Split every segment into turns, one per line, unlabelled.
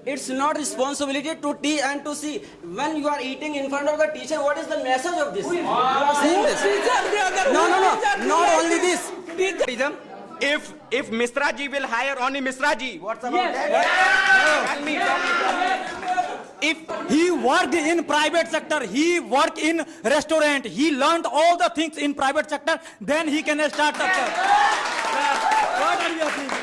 it's not responsibility to T and to C. When you are eating in front of the teacher, what is the message of this? You are saying this. No, not only this.
If Misra ji will hire only Misra ji, what's about that? Tell me.
If he worked in private sector, he worked in restaurant, he learned all the things in private sector, then he can start a What are you thinking?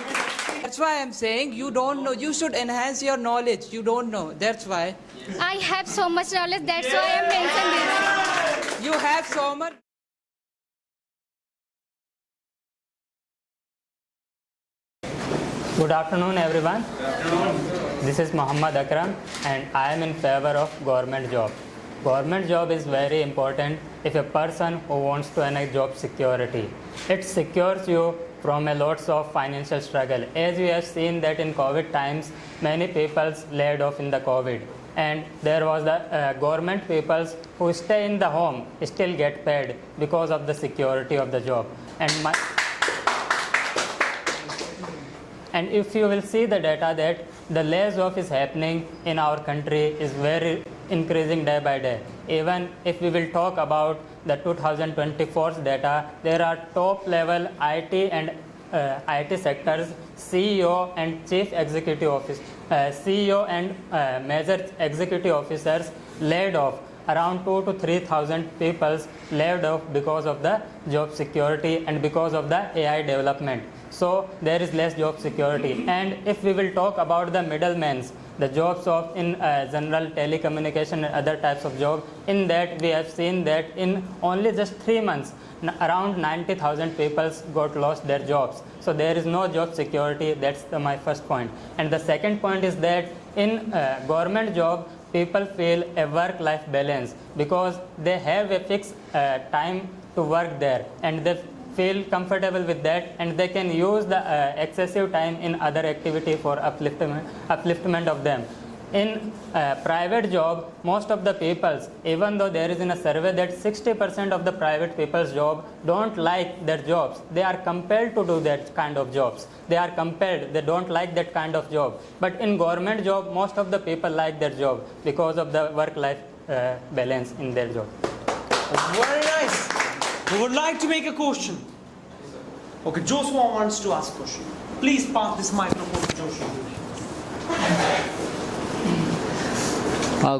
That's why I'm saying you don't know. You should enhance your knowledge. You don't know. That's why.
I have so much knowledge, that's why I mentioned this.
You have so much.
Good afternoon, everyone. This is Muhammad Akram, and I am in favor of government job. Government job is very important if a person who wants to earn job security. It secures you from a lots of financial struggle. As we have seen that in COVID times, many people laid off in the COVID, and there was the government people who stay in the home still get paid because of the security of the job. And if you will see the data that the lays off is happening in our country is very increasing day by day. Even if we will talk about the 2024 data, there are top level IT and IT sectors, CEO and Chief Executive Officer, CEO and major executive officers laid off. Around 2,000 to 3,000 people laid off because of the job security and because of the AI development. So there is less job security. And if we will talk about the middlemen, the jobs of in general telecommunication and other types of job, in that we have seen that in only just 3 months, around 90,000 people got lost their jobs. So there is no job security. That's my first point. And the second point is that in government job, people feel a work-life balance because they have a fixed time to work there, and they feel comfortable with that, and they can use the excessive time in other activity for upliftment of them. In private job, most of the peoples, even though there is in a survey that 60% of the private people's job don't like their jobs, they are compelled to do that kind of jobs. They are compelled, they don't like that kind of job. But in government job, most of the people like their job because of the work-life balance in their job.
Very nice. We would like to make a question. Okay, Joshua wants to ask a question. Please pass this microphone to Joshua.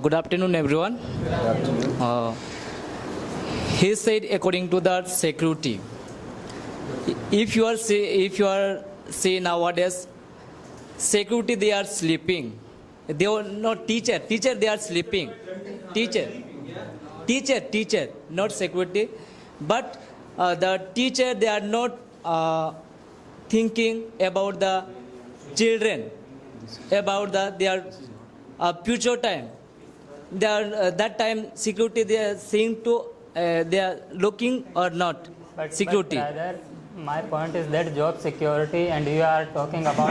Good afternoon, everyone. He said, according to the security, if you are say nowadays, security they are sleeping. They are not teacher. They are sleeping. Teacher, not security. But the teacher they are not thinking about the children, about their future time. They are that time security they are seeing to they are looking or not security.
But rather, my point is that job security, and you are talking about.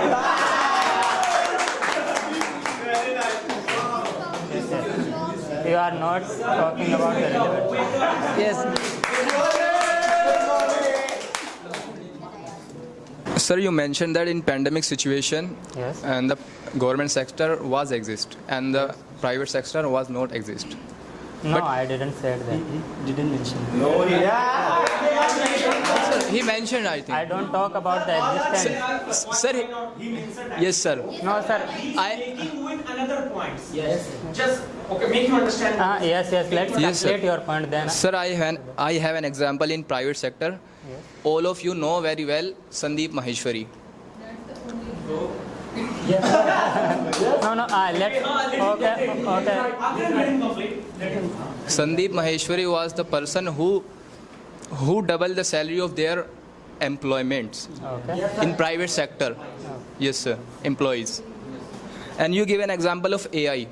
You are not talking about the relevant.
Yes.
Sir, you mentioned that in pandemic situation,
Yes.
and the government sector was exist and the private sector was not exist.
No, I didn't say that.
Didn't mention.
Sir, he mentioned, I think.
I don't talk about the existence.
Sir, yes, sir.
No, sir.
Making with another points. Yes. Just make you understand.
Yes. Let's complete your point then.
Sir, I have an example in private sector.
Yes.
All of you know very well Sandeep Maheshwari.
No. Okay.
Sandeep Maheshwari was the person who doubled the salary of their employments
Okay.
in private sector. Yes, sir. Employees. And you give an example of AI.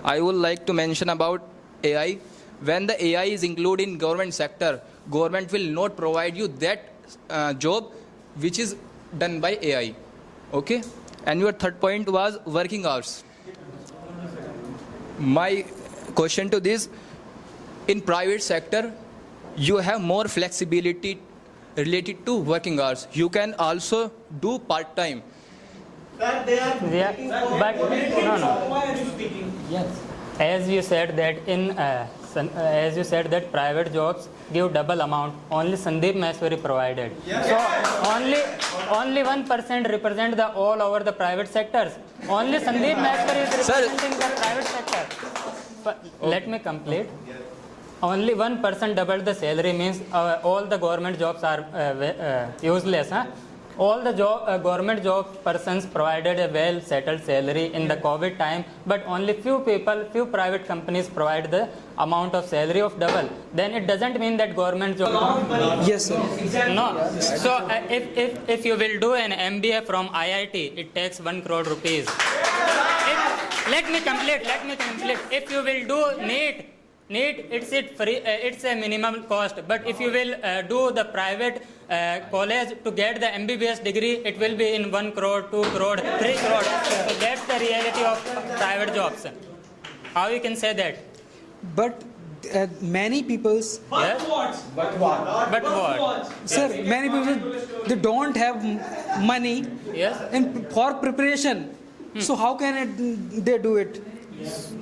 I would like to mention about AI. When the AI is included in government sector, government will not provide you that job which is done by AI. Okay? And your third point was working hours. My question to this, in private sector, you have more flexibility related to working hours. You can also do part-time.
That they are.
Yeah, but no.
Why are you speaking?
As you said that as you said that private jobs give double amount. Only Sandeep Maheshwari provided. So only 1% represent the all over the private sectors. Only Sandeep Maheshwari is representing the private sector. But let me complete. Only 1% double the salary means all the government jobs are useless. Huh? All the government job persons provided a well settled salary in the COVID time, but only few private companies provide the amount of salary of double. Then it doesn't mean that government job.
Yes, sir.
No. So if you will do an MBA from IIT, it takes 1 crore rupees. Let me complete. If you will do NEET, it's free. It's a minimum cost. But if you will do the private college to get the MBBS degree, it will be in 1 crore, 2 crore, 3 crore. So that's the reality of private jobs. How you can say that?
But many people's,
Yes? But what?
sir, many people, they don't have money
Yes.
for preparation. So how can they do it?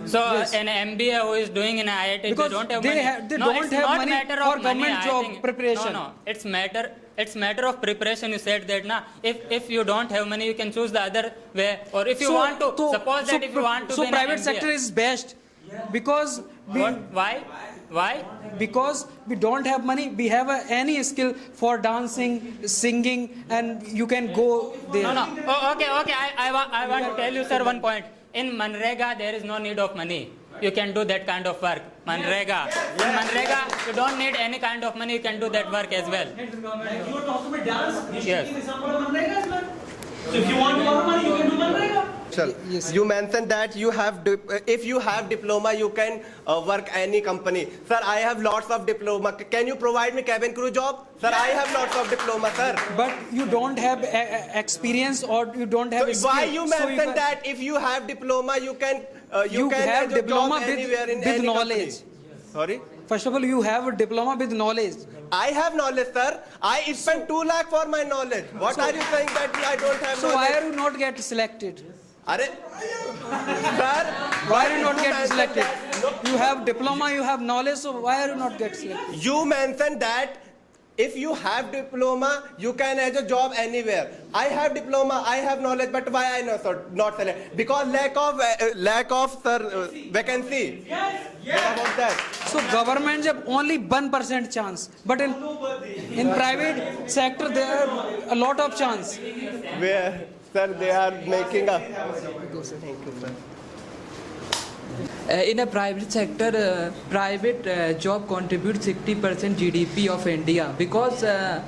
So an MBA who is doing in IIT,
Because
they don't have
they
money.
have- they
no,
don't
it's
have
not
money
matter
for
of
government
money, I
job
think.
preparation.
No, it's matter of preparation. You said that na. If you don't have money, you can choose the other way. Or if you want to suppose that if you want to
so
be an
private
MBA,
sector is best because
Why?
because we don't have money, we have any skill for dancing, singing, and you can go there.
No. Oh, okay. I want to tell you, sir, one point. In Manrega, there is no need of money. You can do that kind of work. Manrega. In Manrega, you don't need any kind of money. You can do that work as well.
Like you were talking about dance. You should
Yes.
give example of Manrega as well. So if you want more money, you can do Manrega.
You mentioned that if you have diploma, you can work any company. Sir, I have lots of diploma. Can you provide me cabin crew job? Sir, I have lots of diploma, sir.
But you don't have experience or you don't have
So why
skill.
you
So
mentioned that if you have diploma, you can
You
can
have
get a
diploma
job
with-
anywhere in
with
any
knowledge.
company. Sorry?
First of all, you have a diploma with knowledge.
I have knowledge, sir. I spent 2 lakh for my knowledge. What are you saying that I don't have
So why
knowledge?
are you not get selected?
Are, sir,
Why are you not
you
get
mentioned
selected?
that-
You have diploma, you have knowledge, so why are you not get selected?
You mentioned that if you have diploma, you can have a job anywhere. I have diploma, I have knowledge, but why I not select? Because lack of vacancy. What about that?
So government have only 1% chance, but in private sector there are a lot of chance.
Where, sir, they are making a. Thank you, sir.
In a private sector, private job contributes 60% GDP of India because sir,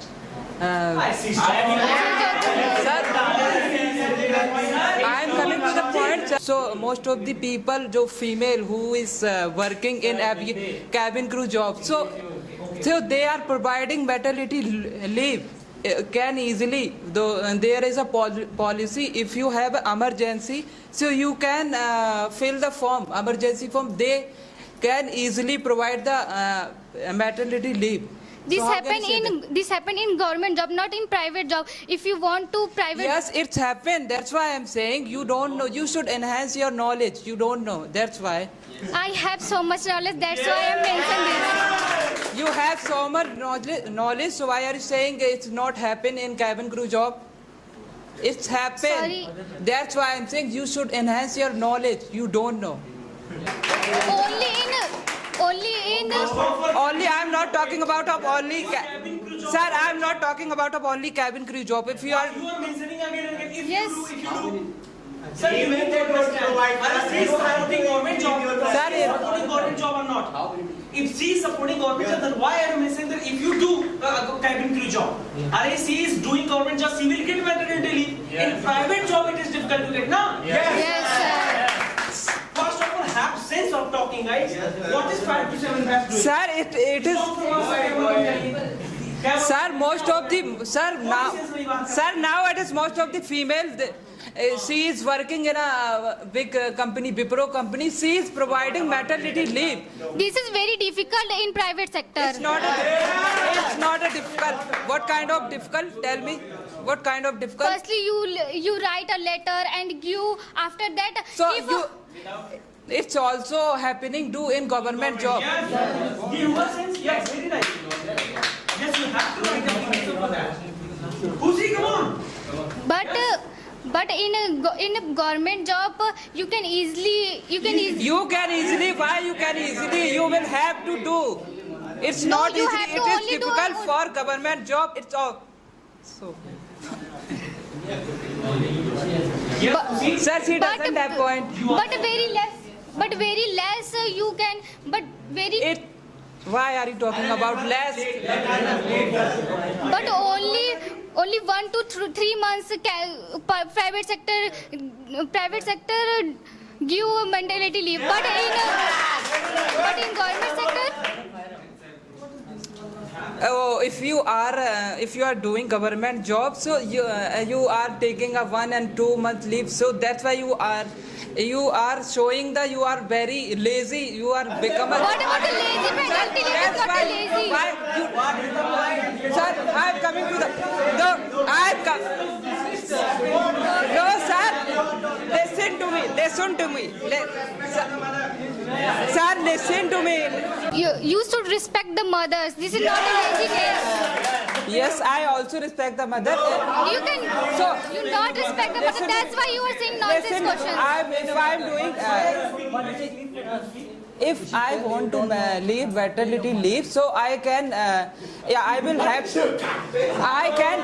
I am coming to the point. So most of the people, jo female who is working in cabin crew job, so they are providing maternity leave. Can easily, though there is a policy, if you have emergency, so you can fill the form, emergency form, they can easily provide the maternity leave.
This
So how can you say that?
this happen in government job, not in private job. If you want to private,
Yes, it's happened. That's why I'm saying you don't know. You should enhance your knowledge. You don't know. That's why.
I have so much knowledge. That's why I mentioned this.
You have so much knowledge. So why are you saying it's not happen in cabin crew job? It's happened.
Sorry.
That's why I'm saying you should enhance your knowledge. You don't know.
Only in
Only I'm not talking about sir, I'm not talking about only cabin crew job. If you are
You are mentioning again and again. If
Yes.
you do. Sir, you make that understand. Are she supporting government job?
Sir,
Is she supporting government job or not? If she is supporting government job, then why are you mentioning that if you do cabin crew job, are she is doing government job, she will get maternity leave. In private job, it is difficult to get. No?
yes, sir.
First of all, have sense of talking, guys. What is 5 to 7 best doing?
sir, it is sir, most of the sir nowadays most of the female she is working in a big company, Wipro company. She is providing maternity leave.
This is very difficult in private sector.
It's not a difficult. What kind of difficult? Tell me. What kind of difficult?
Firstly, you write a letter and you after that.
So
if
it's also happening too in government job.
Yes. In what sense? Yes, very right. Yes, you have to write application for that. Who's come on?
but in a government job you can easily
You can easily. Why you can easily? You will have to do. It's
No,
not
you
easy.
have to
It is
only do
difficult
a-
for government job. It's all. So. Sir, she doesn't have point.
but very less you can but very
It. Why are you talking about less?
but only 1 to 3 months private sector give maternity leave but in government sector
Oh, if you are doing government job, so you are taking a 1 and 2 month leave. So that's why you are showing that you are very lazy. You are become a.
what about the lazy mentality? It is
That's
not
why.
a lazy.
Why sir, I am coming to the. No, I am No, sir. Listen to me. Listen to me. Sir, listen to me.
You should respect the mothers. This is not a laziness.
Yes, I also respect the mother.
You can
So
you not respect the mother.
listen-
That's why you are saying nonsense questions.
If I'm doing, if I want to leave maternity leave, so I can, I will have to. I can,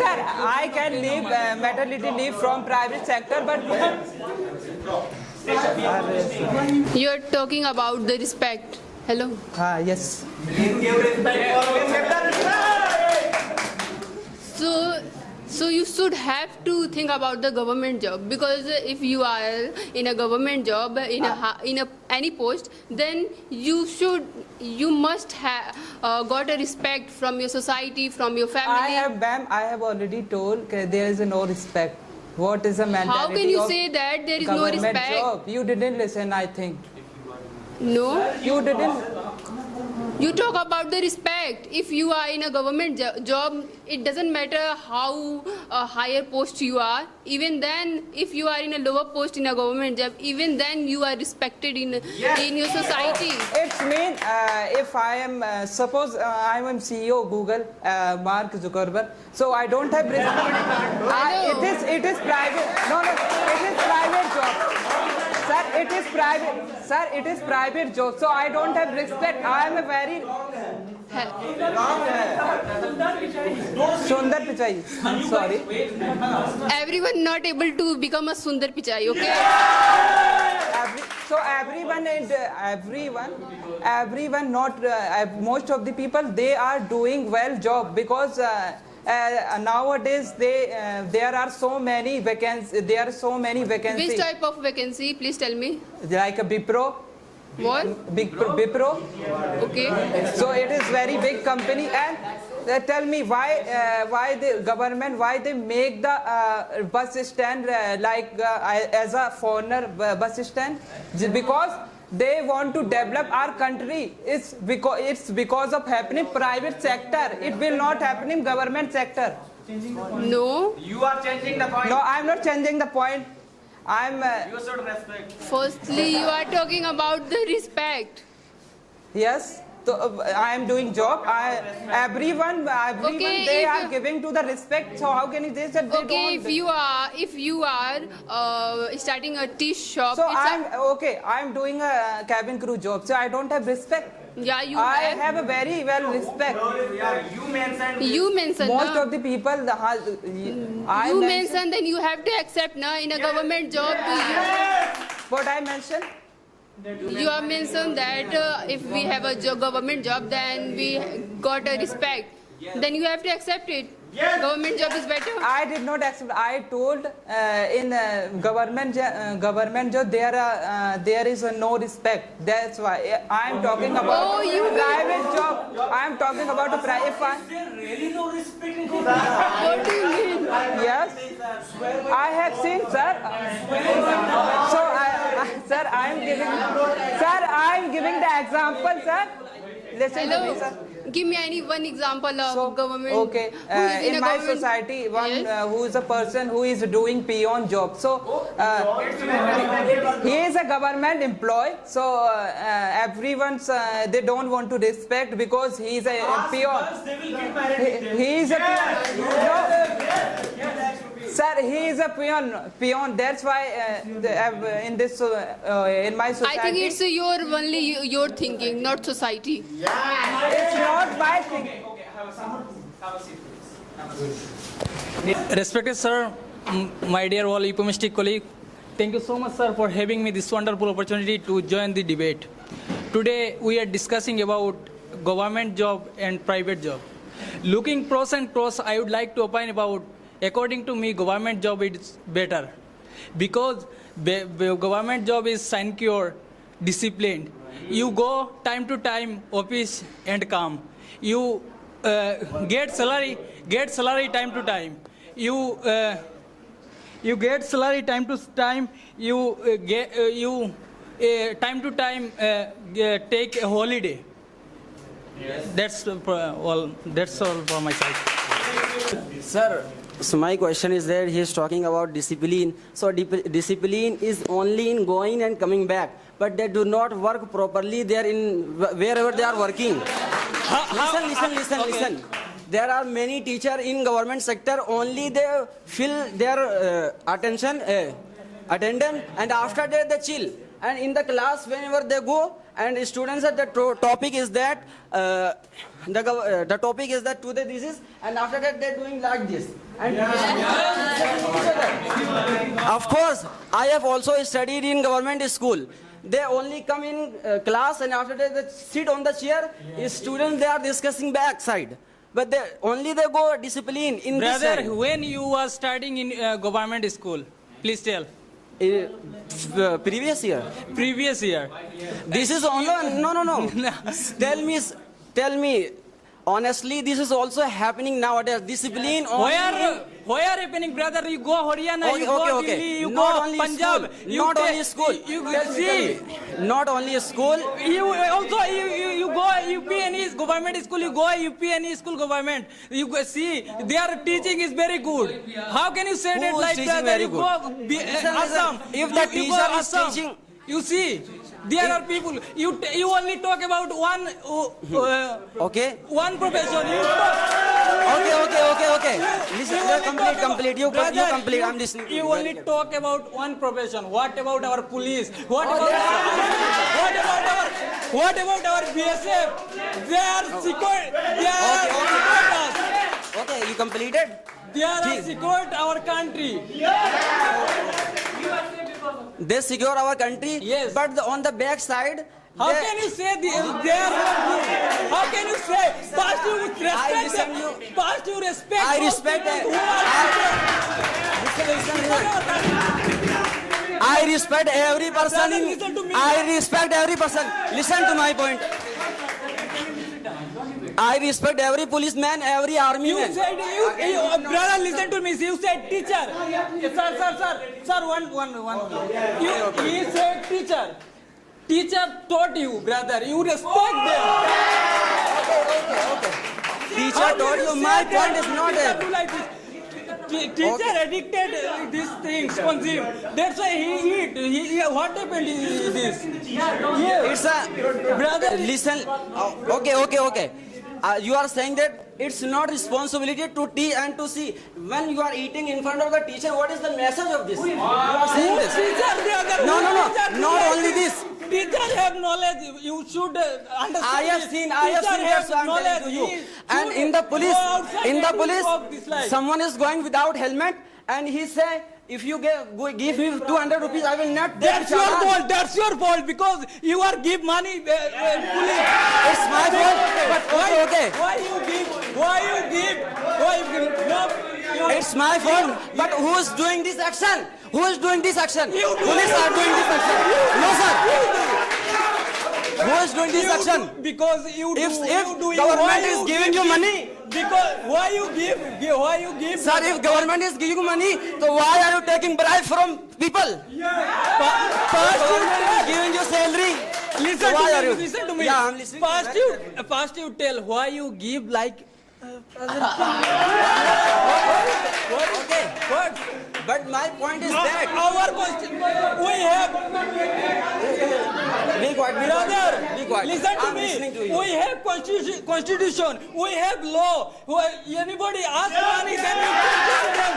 sir, I can leave maternity leave from private sector, but.
You're talking about the respect. Hello.
Yes.
So you should have to think about the government job, because if you are in a government job in any post, then you must have got a respect from your society, from your family.
I have already told there is no respect. What is the mentality?
How can you
of
say that there is no
government
respect?
job? You didn't listen, I think.
No.
You didn't.
You talk about the respect. If you are in a government job, it doesn't matter how higher post you are. Even then, if you are in a lower post in a government job, even then you are respected in your society.
It's mean if I am suppose I am CEO of Google, Mark Zuckerberg. So I don't have respect. It is private. No, it is private job. Sir, it is private. Sir, it is private job. So I don't have respect. I am a very Sundar Pichai. Sorry.
Everyone not able to become a Sundar Pichai, okay?
So everyone not most of the people, they are doing well job, because nowadays there are so many vacancies.
Which type of vacancy? Please tell me.
Like a Wipro.
What?
Wipro.
Okay.
So it is very big company, and tell me why the government, why they make the bus stand as a foreigner bus stand? Just because they want to develop our country. It's because of happening private sector. It will not happen in government sector.
No.
You are changing the point.
No, I'm not changing the point.
You should respect.
Firstly, you are talking about the respect.
Yes. So I am doing job. Everyone
Okay,
they
if
are
you-
giving to the respect. So how can you say that they
Okay,
don't?
if you are starting a tea shop,
So
it's
I'm doing a cabin crew job. So I don't have respect.
yeah, you
I
have.
have a very well respect.
You mentioned.
Most
na?
of the people,
You mentioned, then you have to accept na in a government job.
what I mentioned.
You have mentioned that if we have a government job, then we got a respect. Then you have to accept it. Government job is better.
I did not accept. I told in government job there is no respect. That's why I am talking about
Oh, you
private job. I am talking about a private.
only spit in court.
What do you mean?
Yes, I have seen, sir. So, sir, I am giving the example, sir. Listen to me, sir.
Hello. Give me any one example of government.
Okay,
who is
in
a
my
government-
society, one
Yes.
who is a person who is doing peon job. So he is a government employee. So everyone's they don't want to respect because he is a peon.
Girls, they will get married.
He is a sir. He is a peon. That's why in this in my society.
I think it's your thinking, not society.
It's not my thing.
Respected sir, my dear all euphemistic colleague, thank you so much sir for having me this wonderful opportunity to join the debate. Today we are discussing about government job and private job. Looking pros and cons, I would like to opine about, according to me, government job is better because government job is secure, disciplined. You go time to time office and come. You get salary time to time. You get salary time to time. You time to time take a holiday. That's all. That's all from my side.
Sir, so my question is that he is talking about discipline. So discipline is only in going and coming back, but they do not work properly there in wherever they are working. Listen. There are many teachers in government sector, only they fill their attendance, and after that they chill. And in the class, whenever they go, and students at the topic is that the topic is that today this is, and after that they're doing like this. And of course, I have also studied in government school. They only come in class, and after that they sit on the chair. Students, they are discussing backside. But they go discipline in this
Brother,
side.
when you were studying in government school, please tell.
Previous year.
Previous year.
This is only no. Tell me. Honestly, this is also happening nowadays. Discipline only.
Where happening, brother? You go Haryana, you go Delhi, you
Not
go
only
Punjab.
school. Not only school.
You
Tell me. Not only school.
You also you go UPNE government school. You go UPNE school government. You go see their teaching is very good. How can you say
Who
that
is
like
teaching
that?
very
You
good?
go Assam.
If the
You go
teacher is
Assam.
teaching.
You see. There are people. You only talk about one.
Okay.
One profession. You
Okay. Listen, complete. You complete. I'm listening.
You only talk about one profession. What about our police? What about our BSF? They are secured.
Okay, you completed.
They are secured our country.
They secure our country.
Yes.
But on the back side.
How can you say they are not good? How can you say? Past you respect them. Past you respect.
I
those
respect
people
them.
who are
I respect every person.
Brother, listen to me.
I respect every person. Listen to my point. I respect every policeman, every army
You
man.
said, brother, listen to me. You said teacher. Sir, one. He said teacher. Teacher taught you, brother. You respect them.
Okay. Teacher told you. My point is not
Teacher
that.
do like this. Teacher addicted these things, consume. That's why he eat. What happened is this?
It's a
Brother,
listen. Okay. You are saying that it's not responsibility to teach and to see. When you are eating in front of the teacher, what is the message of this? You are saying this. No. Not only this.
Teachers have knowledge. You should understand.
I have seen
Teacher
that's
have
why I'm telling
knowledge.
to you.
He
And
should
in the
go outside and walk this
police,
life.
someone is going without helmet, and he say, if you give me 200 rupees, I will not take
That's your
challan."
fault. That's your fault because you are give money. Police.
It's my fault. But okay.
Why you give? No.
It's my fault. But who is doing this action? Who is doing this action?
You do.
Police are doing this action. No, sir. Who is doing this action?
Because you do.
If
you do.
government
Why
is
you
giving
give
you money,
Because why you give?
Sir, if government is giving money, so why are you taking bribe from people?
First
Government is giving you salary.
listen
Why
to
are
me.
you?
Listen to me.
Yeah, I'm listening.
First you tell why you give like.
Okay.
What?
But my point is that.
Our question. We have.
Be quiet, be
Brother,
quiet. Be quiet.
listen to
I'm
me.
listening to you.
We have constitution. We have law. Anybody ask money, then you can them.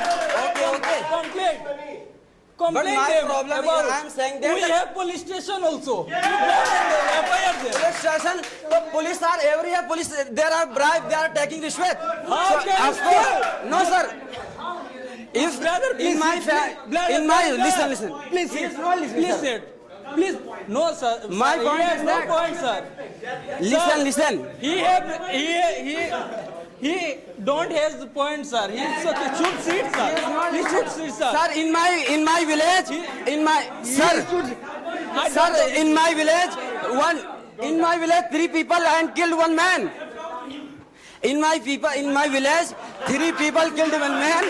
Okay.
Complain.
But
Complain
my
them
problem is,
about-
I'm saying that.
we have police station also. You go there, FIR there.
Police station, the police are everywhere. Police, there are bribe, they are taking rishwat.
How can
of
you
course,
say?
no sir. If
Brother, please.
in my listen.
Please,
He is not listening,
please
sir.
sit. Please, no, sir.
My
Sir,
point
he has
is
no
that-
point, sir.
Listen.
He don't has the point, sir. He should sit, sir. He should sit, sir.
Sir, in my village, in my village, 3 people and killed 1 man. In my village, 3 people killed 1 man.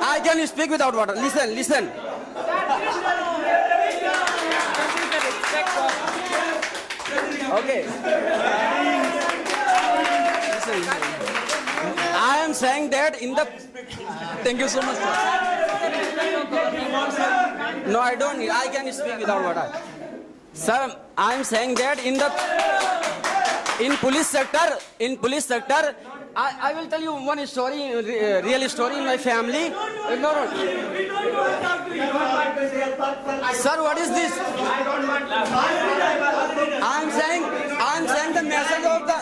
I can speak without water. Listen. Okay. Listen. I am saying that in the. Thank you so much, sir. No, I don't need. I can speak without water. Sir, I am saying that in police sector, I will tell you one story, real story in my family. No. Sir, what is this? I am saying the message of the.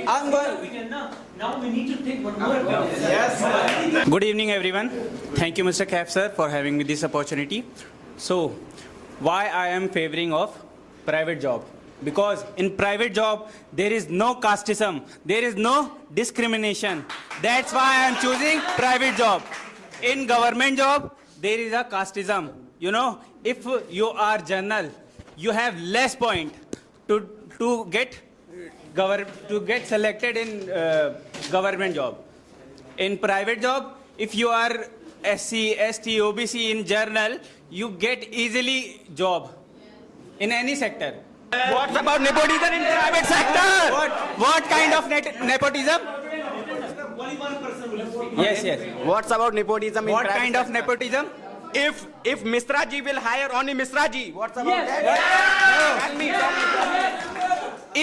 I'm going.
Now we need to take one more.
Good evening, everyone. Thank you, Mr. Kaf, sir, for having me this opportunity. So, why I am favoring of private job? Because in private job, there is no casteism, there is no discrimination. That's why I am choosing private job. In government job, there is a casteism. You know, if you are general, you have less point to get selected in government job. In private job, if you are SC, ST, OBC in general, you get easily job in any sector.
What about nepotism in private sector?
What kind of nepotism? Yes.
What's about nepotism in
What
private
kind of
sector?
nepotism?
If Misra ji will hire only Misra ji, what's about that? Tell me.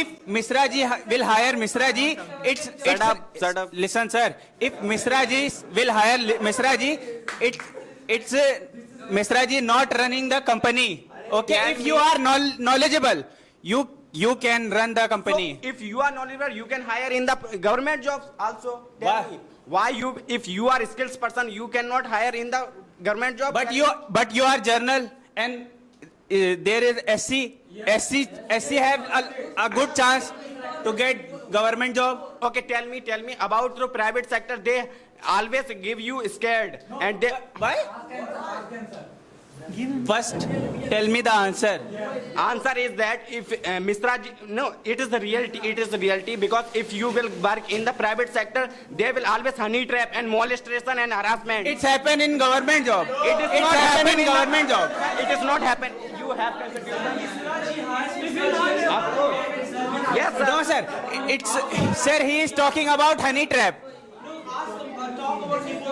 If Misra ji will hire Misra ji,
Shut up.
Listen, sir. If Misra ji will hire Misra ji, it's Misra ji not running the company. Okay, if you are knowledgeable, you can run the company.
So, if you are knowledgeable, you can hire in the government jobs also. Tell me. Why if you are a skilled person, you cannot hire in the government job?
But you are journal and there is SC have a good chance to get government job.
Okay, tell me about the private sector. They always give you scared and they.
Why? First, tell me the answer.
Answer is that if Misra ji, no, it is the reality. It is the reality because if you will work in the private sector, they will always honey trap and molestation and harassment.
It's happened in government job.
It is
It's
not
happened
happen
in government job.
It is not happen. You have considered. Of course. Yes, sir.
No, sir. Sir, he is talking about honey trap.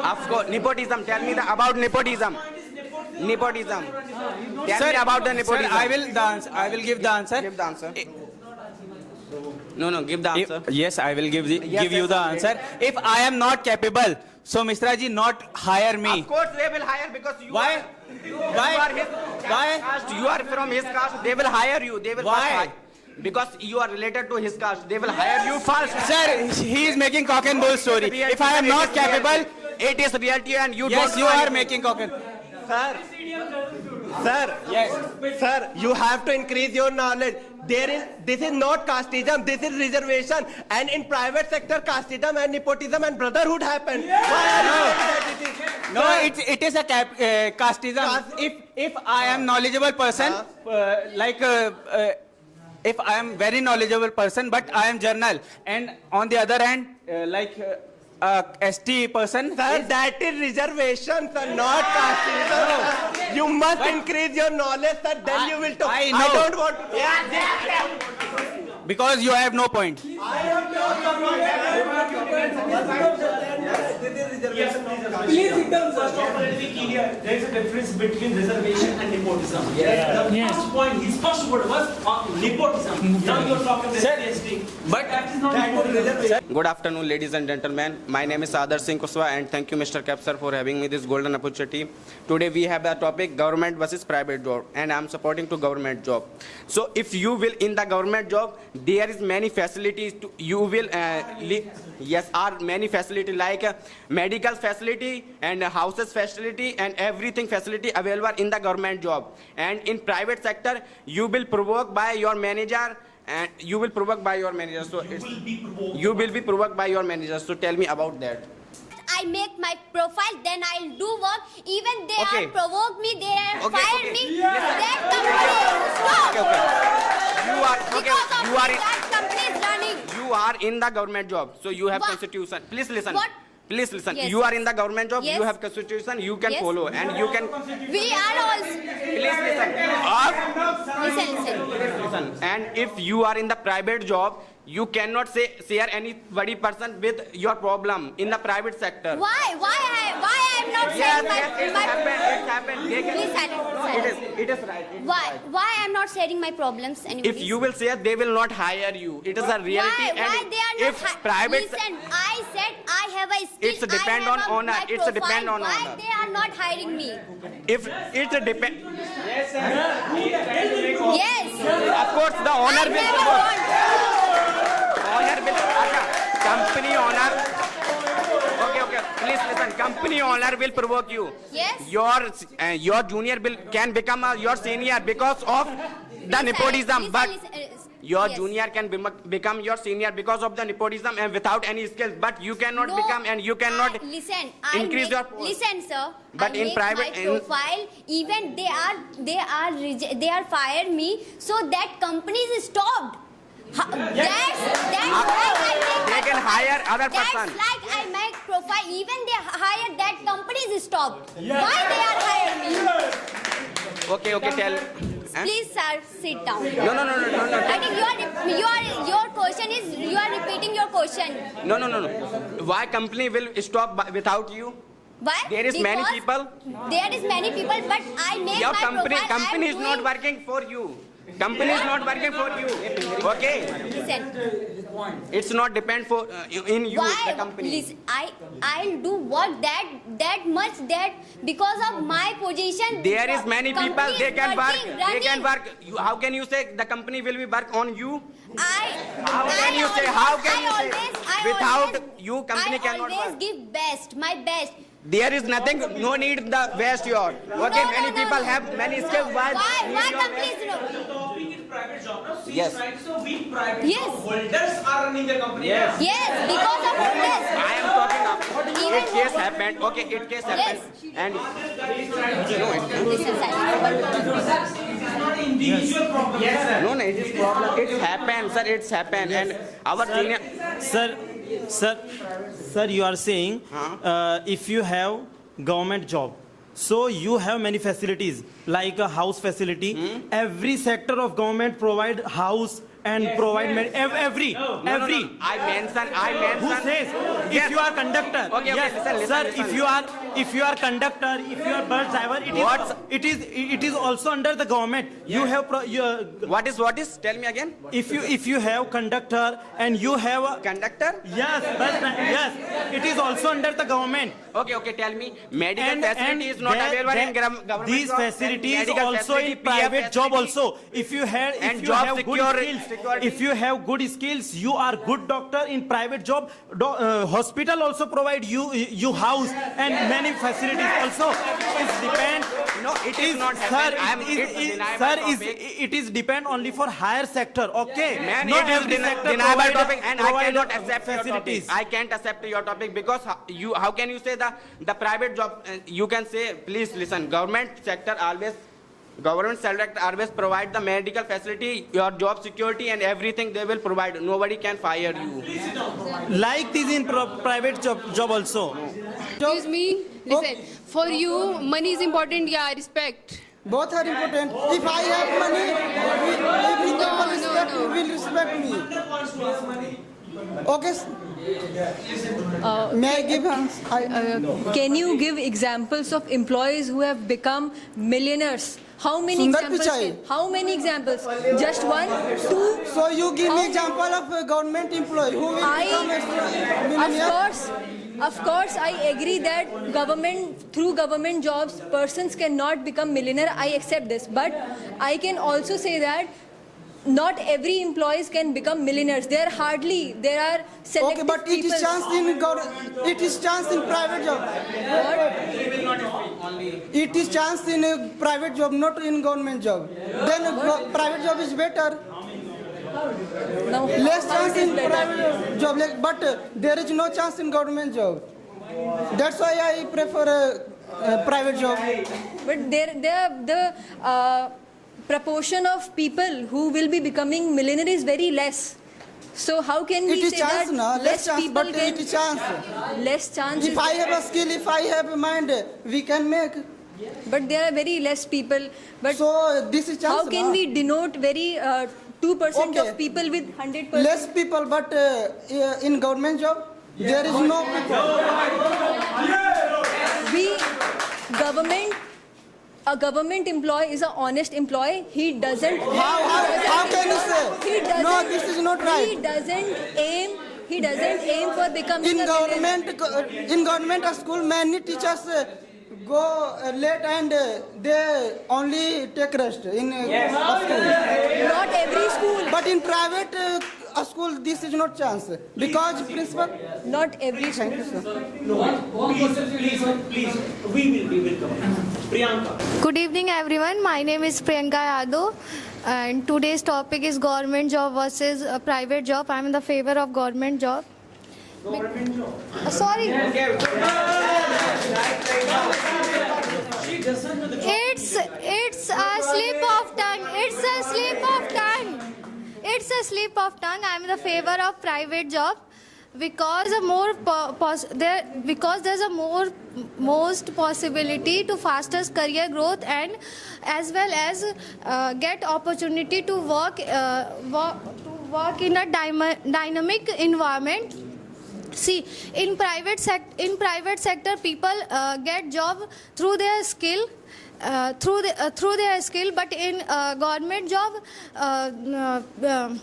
Of course, nepotism. Tell me about nepotism. Nepotism. Tell me about the nepotism.
Sir, I will give the answer.
Give the answer. No, give the answer.
Yes, I will give you
yes,
the answer. If I am not capable, so Misra ji not hire me.
Of course, they will hire because you
Why?
are.
Why?
You are his
Why?
caste. You are from his caste. They will hire you. They will
Why?
first hire. Because you are related to his caste. They will hire you first.
Sir, he is making cock and bull story. If I am not capable,
it is reality and you
yes,
don't
you
know
are
anything.
making cock and.
Sir. Sir, yes. Sir, you have to increase your knowledge. This is not casteism, this is reservation. And in private sector, casteism and nepotism and brotherhood happen. Why are you saying that it is?
No, it is a casteism. If I am knowledgeable person, if I am very knowledgeable person, but I am journal, and on the other hand, ST person.
Sir, that is reservation, sir, not casteism. You must increase your knowledge, sir, then you will talk.
I know.
I don't want to.
Because you have no point.
Please, it does. First of all, let me clear. There is a difference between reservation and nepotism. The first point, his first word was nepotism. Now you are talking this PhD. But that is not nepotism.
Good afternoon, ladies and gentlemen. My name is Sadar Singh Kuswa, and thank you, Mr. Kap sir, for having me this golden opportunity. Today we have a topic, government versus private job, and I am supporting to government job. So if you will in the government job, there is many facilities to, you will are many facility like medical facility and houses facility and everything facility available in the government job. And in private sector, you will provoked by your manager. And you will provoke by your manager. So you will be provoked by your manager. So tell me about that.
I make my profile, then I'll do work. Even they
Okay.
are provoke me, they are
Okay,
fired
okay.
me.
Listen.
That company stop. That company is running.
You are in the government job. So you have
What?
constitution. Please listen.
What?
Please listen.
Yes.
You are in the government job.
Yes.
You have constitution. You can
Yes.
follow and you can.
We are also.
Please listen.
Listen.
And if you are in the private job, you cannot share anybody person with your problem in the private sector.
Why I am not
Yes,
saying
it's happened. It's happened. They can-
Please silence.
It is right. It is
Why
right.
I am not sharing my problems anymore?
If you will share, they will not hire you. It is a reality.
Why
And
they are not
if private,
Listen, I said I have a skill.
It's depend
I
on
have
honor.
my
It's a depend
profile.
on
Why
honor.
they are not hiring me?
if it's a depend,
Yes.
of course the honor
I
will
never
provoke.
want.
Honor will, company honor. Okay. Please listen. Company honor will provoke you.
Yes.
Your junior can become your senior because of the nepotism. But your
yes.
junior can become your senior because of the nepotism and without any skills. But you cannot
No,
become and you cannot increase your post.
Listen, sir.
But
I
in
make
private-
my profile, even they are fired me, so that company is stopped. That's why I make
They
my
can
profile.
hire other
That's
person.
like I make profile, even they hire that company is stopped. Why they are hiring me?
Okay, tell.
Please, sir, sit down.
No.
I think your question is you are repeating your question.
No. Why company will stop without you?
Why?
There is many people.
There is many people, but I make
Your
my profile.
company
I'm
is not
doing-
working for you. Company is not working for you. Okay,
Listen,
it's not depend for in you
why?
the company.
Listen, I'll do work that much that because of my position.
There is many people.
company
They
is
can work.
working,
They can
running.
work. How can you say the company will be work on you? How
I
can you say?
always-
How can
I
you
always-
say?
I
Without
always-
you, company cannot
I always
work.
give best, my best.
There is nothing. No need the best your. Okay,
No,
many
no,
people
no.
have many skills.
Why
need your
companies
best?
no?
The topic is private job. Now, she
Yes.
is right. So we private
Yes.
job holders are running the company.
Yes.
Yes, because of this.
I am talking of
Even
it case happened. Okay, it case happened. And
Listen, silence.
It is not individual problem. Yes, sir.
no, it is problem. It happened, sir. It's happened. And our senior.
Sir, you are saying if you have government job, so you have many facilities like a house facility. Every sector of government provide house and provide every.
No, I mentioned.
Who says
Yes.
if you are conductor?
Okay,
yes,
listen,
sir.
listen.
If you are conductor, if you are bus driver, it is also under the government. You have
What is? Tell me again.
if you have conductor and you have a,
Conductor?
yes, yes, it is also under the government.
Okay. Tell me. Medical facility is not available in government.
These
job,
facilities
medical
also
facility,
in
PF
private job
facility.
also. If you have
And
if you
job
have good skills,
security.
if you have good skills, you are good doctor in private job. Hospital also provide you house and many facilities also. It depend.
No, it is not
Sir,
happen. I am
it is depend only for higher sector. Okay.
Man,
Not
it is
every sector
deniable
provide-
topic, and I
provide
cannot accept your topic.
facilities.
I can't accept your topic because how can you say the private job? You can say, please listen. Government sector always provide the medical facility, your job security, and everything they will provide. Nobody can fire you.
Like this in private job also.
Excuse me. Listen, for you, money is important. Yeah, respect.
Both are important. If I have money, every people will respect me. Okay. May I give
Can you give examples of employees who have become millionaires? How many
Sundar
examples?
Pichai.
How many examples? Just one, two?
So you give me
How-
example of a government employee who will become a millionaire?
Of course, I agree that through government jobs, persons cannot become millionaire. I accept this, but I can also say that not every employees can become millionaires. There are selective
Okay, but it is
people.
chance in private job. It is chance in a private job, not in government job. Then private job is better.
Now,
Less
how
chance
it is
in
better?
private job, but there is no chance in government job. That's why I prefer a private job.
But the proportion of people who will be becoming millionaire is very less. So how can we
It is
say
chance,
that
no? Less chance,
people
but
can
it is chance.
less chance?
If I have a skill, if I have a mind, we can make.
But there are very less people. But
So this is chance.
how can
no?
we denote very 2%
Okay.
of people with 100%?
Less people, but in government job, there is no people.
A government employee is an honest employee. He doesn't.
How can you say?
He doesn't.
No, this is not right.
He doesn't aim for becoming
In
a millionaire.
government school, many teachers go late and they only take rest in school.
Not every school.
But in private school, this is not chance because principal.
Not every school.
Please, we will come. Priyanka.
Good evening, everyone. My name is Priyanka Yadav, and today's topic is government job versus private job. I'm in the favor of government job.
Government job.
Sorry. It's a slip of tongue. It's a slip of tongue. It's a slip of tongue. I'm in the favor of private job because there's a most possibility to faster career growth and as well as get opportunity to work in a dynamic environment. See, in private sector, people get job through their skill. Through their skill, but in government job,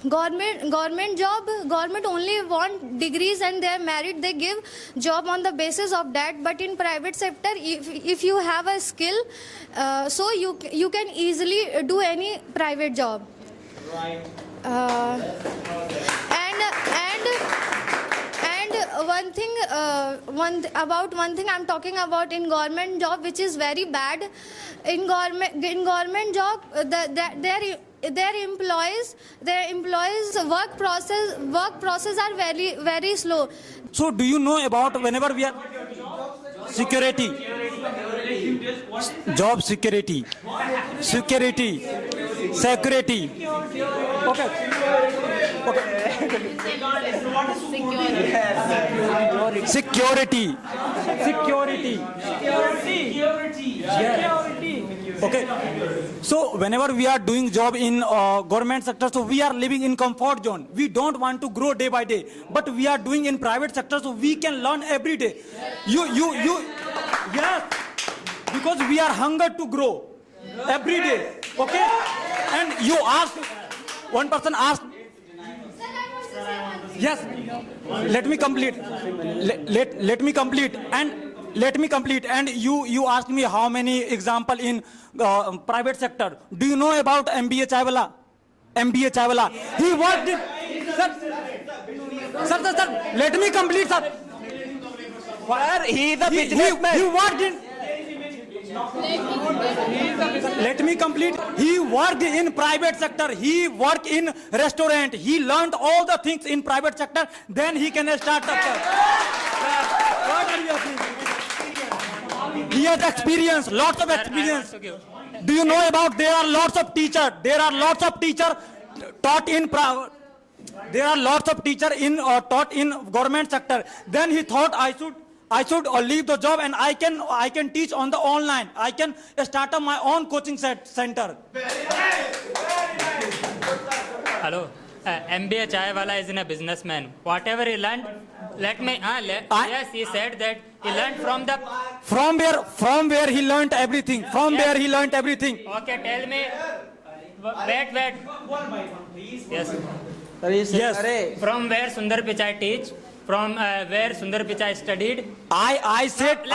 government only want degrees and their merit. They give job on the basis of that. But in private sector, if you have a skill, so you can easily do any private job.
Right.
One thing I'm talking about in government job, which is very bad. In government job, their employees work process are very slow.
So do you know about whenever we are security, job security, okay. Security. Okay. So whenever we are doing job in government sector, so we are living in comfort zone. We don't want to grow day by day. But we are doing in private sector, so we can learn every day. Yes. Because we are hunger to grow every day. Okay. And you ask, one person asked. Yes. Let me complete. Let me complete. And you asked me how many example in private sector. Do you know about MBA Chaiwala? He worked in. Sir. Let me complete, sir.
Sir, he is a
He
businessman.
worked in. Let me complete. He worked in private sector. He worked in restaurant. He learned all the things in private sector. Then he can start up. What are you thinking? He has experience, lots of experience. Do you know about there are lots of teachers? There are lots of teachers taught in there are lots of teachers in taught in government sector. Then he thought I should leave the job and I can teach on the online. I can start up my own coaching center.
Hello. MBA Chaiwala is in a businessman. Whatever he learned, yes, he said that he learned from where he learned everything. Where he learned everything.
Okay, tell me. Wait. Yes.
Yes.
From where Sundar Pichai teach? From where Sundar Pichai studied?
I said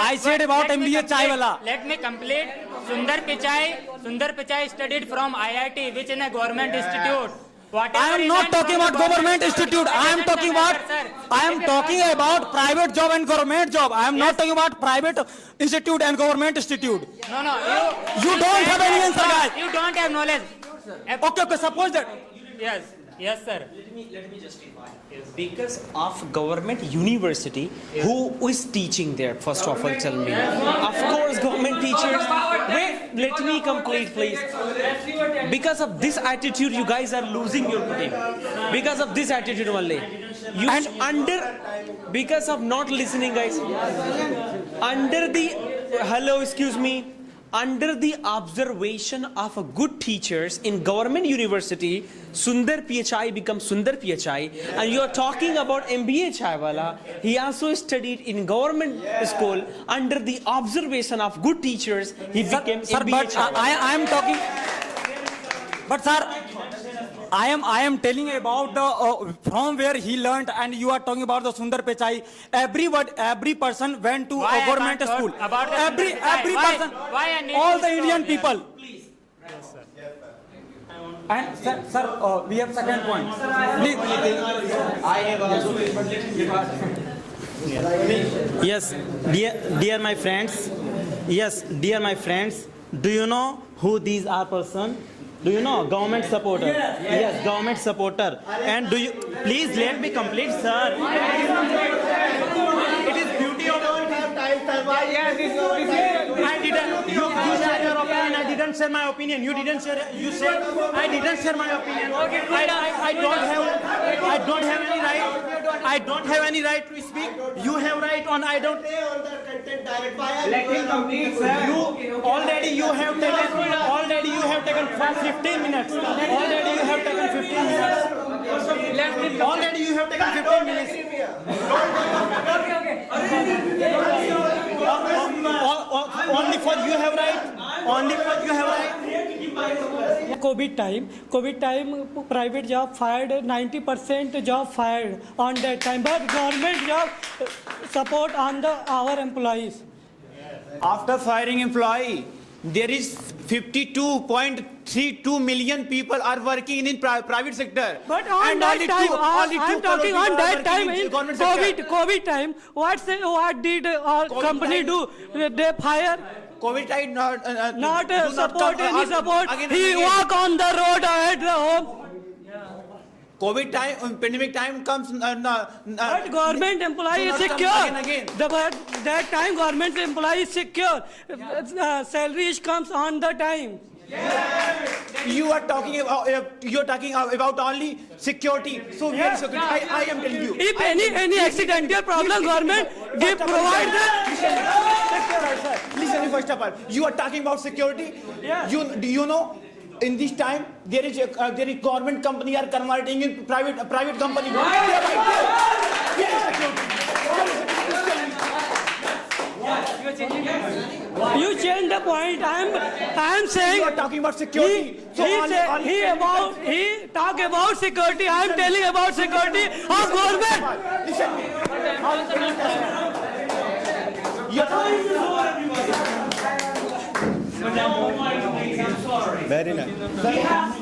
about MBA Chaiwala.
Let me complete. Sundar Pichai studied from IIT, which is a government institute.
I am not talking about government institute. I am talking about private job and government job. I am not talking about private institute and government institute.
No.
You don't have any answer, guys.
You don't have knowledge.
Okay. Suppose that.
Yes, sir.
Let me justify. Because of government university, who is teaching there? First of all, tell me. Of course, government teachers. Wait, let me complete, please. Because of this attitude, you guys are losing your team. Because of this attitude only. Because of not listening, guys. Under the observation of a good teachers in government university, Sundar Pichai becomes Sundar Pichai, and you are talking about MBA Chaiwala. He also studied in government school. Under the observation of good teachers, he became MBA Chaiwala.
I am talking. But sir, I am telling about the from where he learned, and you are talking about the Sundar Pichai. Every person went to a government school. Every person, all the Indian people.
Please.
And sir, we have second point. Please.
Yes, dear my friends. Yes, dear my friends. Do you know who these are person? Do you know government supporter? Yes, government supporter. And do you please let me complete, sir? It is beauty of I didn't. You share your opinion. I didn't share my opinion. You didn't share. You said I didn't share my opinion. I don't have any right. I don't have any right to speak. You have right on. I don't. Let him complete, sir. You already have taken 15 minutes. Already you have taken 15 minutes. Already you have taken 15 minutes. Only for you have right. Only for you have right.
COVID time, private job fired, 90% job fired on that time. But government job support on our employees.
After firing employee, there is 52.32 million people are working in private sector.
But on
and
that
only
time,
two
I'm talking on that time in
government sector.
COVID time. What did our company do? They fire.
COVID time
Not support any support. He walk on the road at the home.
COVID time, pandemic time comes.
But government employee is secure. That time government employee is secure. Salary comes on the time.
You are talking about only security. So where security? I am telling you.
If any accidental problem, government provide that.
Listen, first of all, you are talking about security.
Yeah.
Do you know? In this time, there is government company are converting in private company.
You change the point. I am saying.
You are talking about security.
He talk about security. I am telling about security of government.
Very nice.